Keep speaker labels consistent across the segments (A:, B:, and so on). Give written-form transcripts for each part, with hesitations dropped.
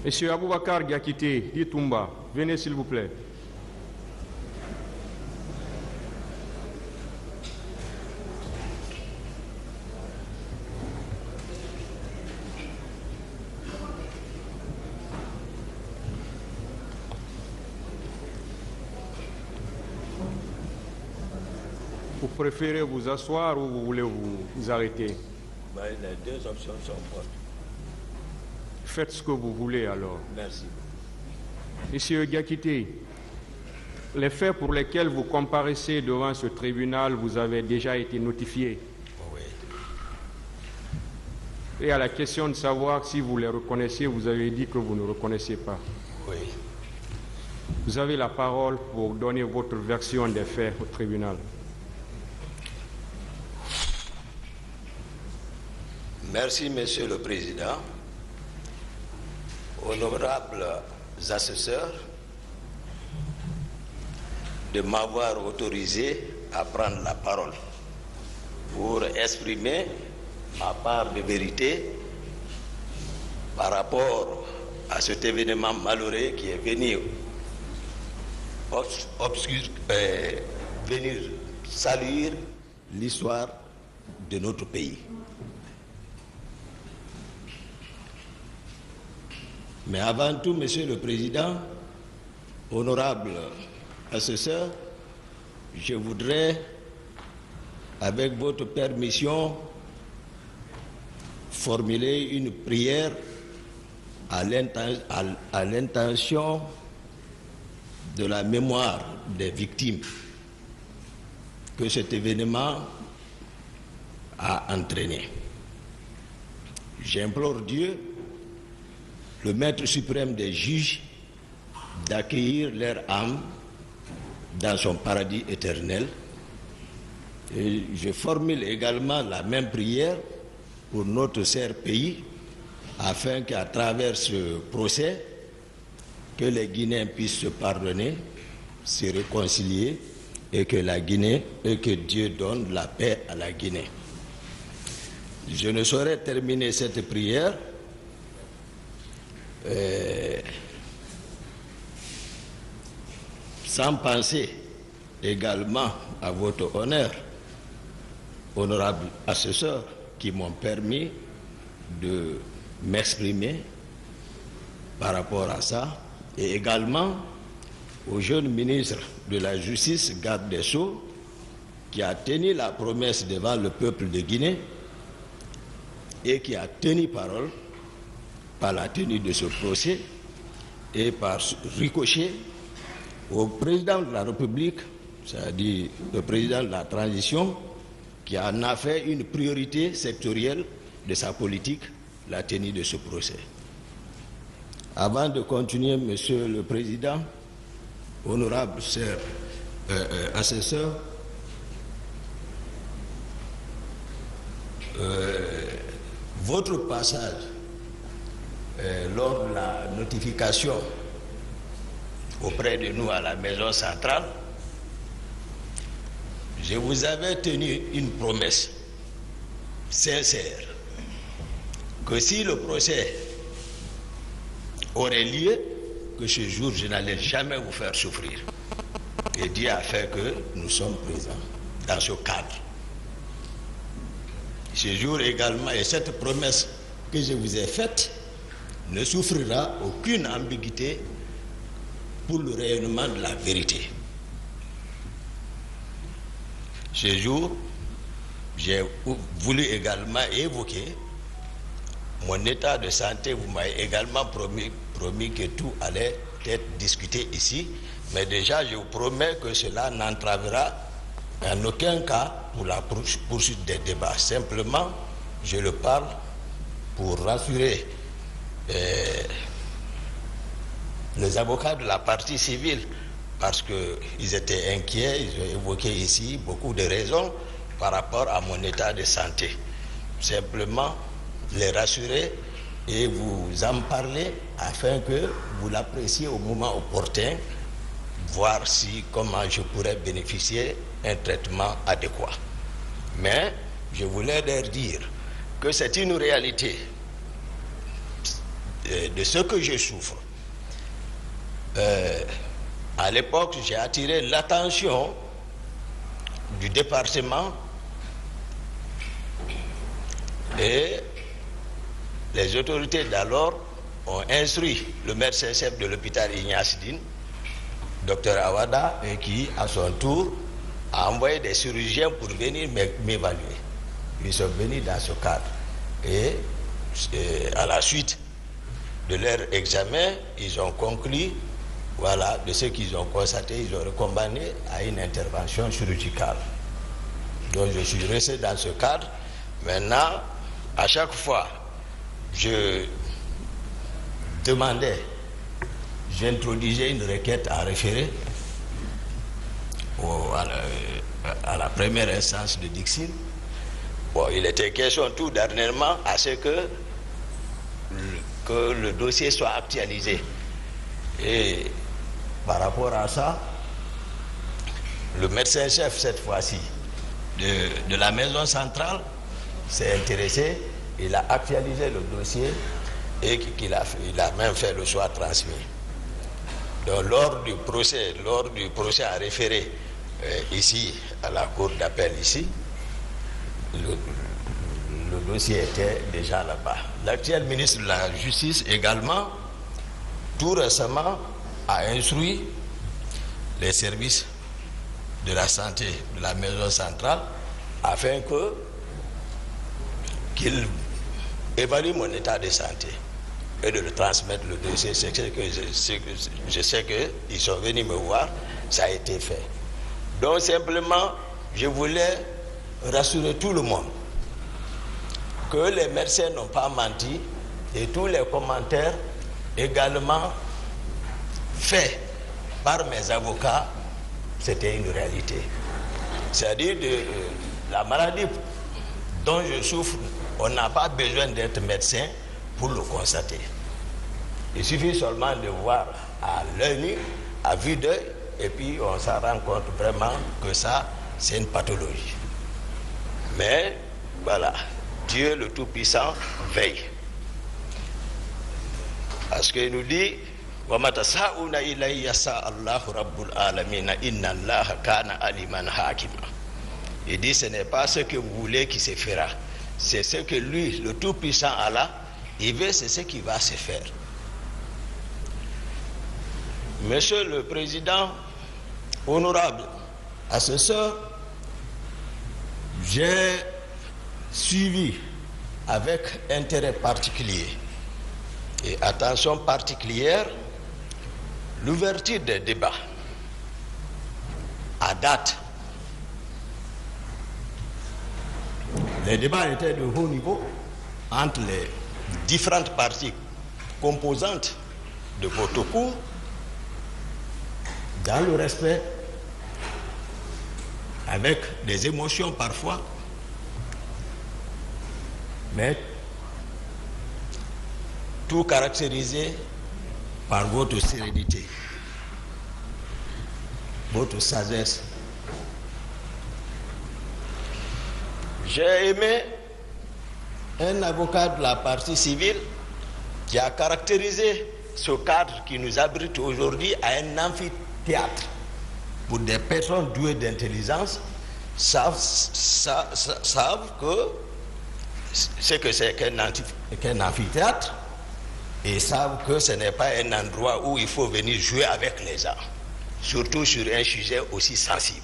A: Monsieur Aboubakar Diakité, Ditumba, venez s'il vous plaît. Vous préférez vous asseoir ou vous voulez vous arrêter?
B: Les deux options sont bonnes.
A: Faites ce que vous voulez alors.
B: Merci.
A: Monsieur Diakité, les faits pour lesquels vous comparaissez devant ce tribunal vous avez déjà été notifiés.
B: Oui.
A: Et à la question de savoir si vous les reconnaissez, vous avez dit que vous ne reconnaissez pas.
B: Oui.
A: Vous avez la parole pour donner votre version des faits au tribunal.
B: Merci, Monsieur le Président. Honorables assesseurs, de m'avoir autorisé à prendre la parole pour exprimer ma part de vérité par rapport à cet événement malheureux qui est venu venir saluer l'histoire de notre pays. Mais avant tout, Monsieur le Président, honorable assesseur, je voudrais, avec votre permission, formuler une prière à l'intention de la mémoire des victimes que cet événement a entraîné. J'implore Dieu, le Maître suprême des juges, d'accueillir leur âme dans son paradis éternel. Et je formule également la même prière pour notre cher pays, afin qu'à travers ce procès, que les Guinéens puissent se pardonner, se réconcilier, et que Dieu donne la paix à la Guinée. Je ne saurais terminer cette prière sans penser également à votre honneur, honorable assesseur, qui m'ont permis de m'exprimer par rapport à ça, et également au jeune ministre de la Justice, garde des Sceaux, qui a tenu la promesse devant le peuple de Guinée et qui a tenu parole par la tenue de ce procès et par ricochet au président de la République, c'est-à-dire le président de la transition, qui en a fait une priorité sectorielle de sa politique, la tenue de ce procès. Avant de continuer, Monsieur le Président, honorable cher assesseur, votre passage lors de la notification auprès de nous à la maison centrale, je vous avais tenu une promesse sincère que si le procès aurait lieu, que ce jour je n'allais jamais vous faire souffrir. Et Dieu a fait que nous sommes présents dans ce cadre. Ce jour également, et cette promesse que je vous ai faite ne souffrira aucune ambiguïté pour le rayonnement de la vérité. Ce jour, j'ai voulu également évoquer mon état de santé. Vous m'avez également promis que tout allait être discuté ici, mais déjà je vous promets que cela n'entravera en aucun cas pour la poursuite des débats. Simplement, je le parle pour rassurer les avocats de la partie civile, parce qu'ils étaient inquiets. Ils ont évoqué ici beaucoup de raisons par rapport à mon état de santé. Simplement les rassurer et vous en parler afin que vous l'appréciez au moment opportun, voir comment je pourrais bénéficier d'un traitement adéquat. Mais je voulais leur dire que c'est une réalité de ce que je souffre. À l'époque, j'ai attiré l'attention du département et les autorités d'alors ont instruit le médecin-chef de l'hôpital Ignace Dine, Dr Awada, et qui, à son tour, a envoyé des chirurgiens pour venir m'évaluer. Ils sont venus dans ce cadre. Et à la suite de leur examen, ils ont conclu, voilà, de ce qu'ils ont constaté, ils ont recommandé à une intervention chirurgicale. Donc je suis resté dans ce cadre. Maintenant, à chaque fois, je demandais, j'introduisais une requête à référer à la première instance de Dixine. Bon, il était question tout dernièrement à ce que le dossier soit actualisé. Et par rapport à ça, le médecin-chef, cette fois-ci, de la maison centrale, s'est intéressé, il a actualisé le dossier et il a même fait le choix transmis. Donc, lors du procès à référer ici, à la cour d'appel ici, le dossier était déjà là-bas. L'actuel ministre de la Justice également, tout récemment, a instruit les services de la santé de la maison centrale afin qu'ils évaluent mon état de santé et de le transmettre le dossier. Je sais qu'ils sont venus me voir, ça a été fait. Donc simplement, je voulais rassurer tout le monde que les médecins n'ont pas menti et tous les commentaires également faits par mes avocats, c'était une réalité. C'est-à-dire la maladie dont je souffre, on n'a pas besoin d'être médecin pour le constater. Il suffit seulement de voir à l'œil nu, à vue d'œil, et puis on s'en rend compte vraiment que ça, c'est une pathologie. Mais voilà, Dieu le Tout-Puissant veille. Parce qu'il nous dit, il dit, ce n'est pas ce que vous voulez qui se fera, c'est ce que lui, le Tout-Puissant Allah, il veut, c'est ce qui va se faire. Monsieur le Président, honorable assesseur, j'ai suivi avec intérêt particulier et attention particulière l'ouverture des débats à date. Les débats étaient de haut niveau entre les différentes parties composantes de votre cours, dans le respect, avec des émotions parfois, mais tout caractérisé par votre sérénité, votre sagesse. J'ai aimé un avocat de la partie civile qui a caractérisé ce cadre qui nous abrite aujourd'hui à un amphithéâtre pour des personnes douées d'intelligence savent que ce que c'est qu'un amphithéâtre et savent que ce n'est pas un endroit où il faut venir jouer avec les gens, surtout sur un sujet aussi sensible.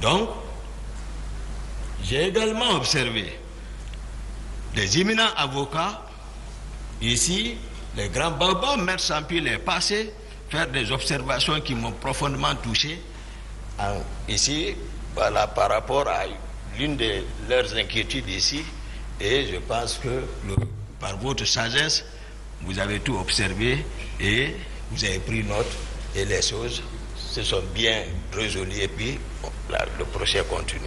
B: Donc, j'ai également observé des éminents avocats, ici, les grands babas, Maître Sampil est passé, faire des observations qui m'ont profondément touché, ici, voilà, par rapport à l'une de leurs inquiétudes ici, et je pense que par votre sagesse, vous avez tout observé et vous avez pris note et les choses se sont bien résolues et puis le procès continue.